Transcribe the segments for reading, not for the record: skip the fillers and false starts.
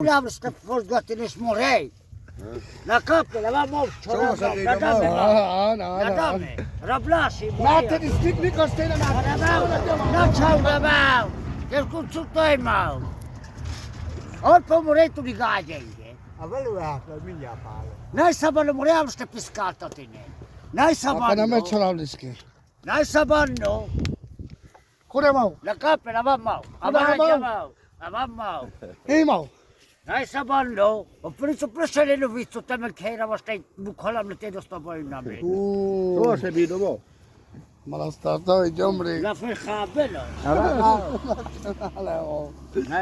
Voleam să forgotten morei. La capo, l'avevamo la dame, Rablasi, Laten is niet meer kan stelen non c'è una mano, che tutto è mano. Ho pomoretto di gaglie. Aveva mia palo. Noi sappiamo moriamo sta pescata tene. Noi Kana me sappiamo, çoram riski. noi sappiamo, Kure mau. la capo l'avevamo, avevamo. Ei mau. Noi sappiamo, ho preso le visto te che era stai bucolam le te sto poi in me. Oo. se vino mo. Malastarda jomri. La fai bello. Ala o.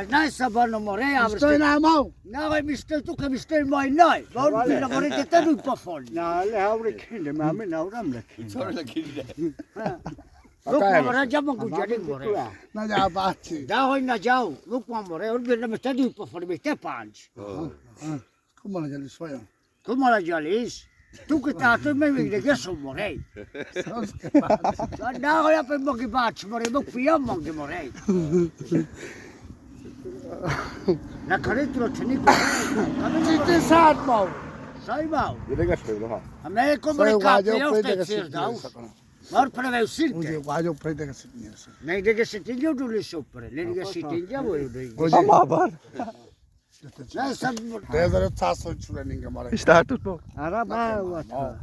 Noi sappiamo morei Stoi na mau. No, mi stai tu che mi stai mai noi. Ma mi lavorate te un po' folli. No, le haure kinde, ma me na uram le kinde. Sonra da kinde. Look, ma ragiamo con giardino vorrei. Na ja baci. Da hoi na jau. Look, ma vorrei. Ora mi stai un po' folli, mi stai punch. Come la jali soya. Come la jalis? Tu che tanto mi vedi che sono morei. Da hoi per mo che faccio, vorrei mo qui mo che morei. La caretto teni con. Citte saat mau. Sai mau. Direga shpelo ha. A me come Soy le capi, guajo io prende stai che zirda. si. Maar preve Muje silke. guajo prende che si. Nee, de settinja dule sopra. Le de settinja voi doi. Ama var. Nee, sam. Rezere taso çure ninge mare. İşte tutma. Araba wa.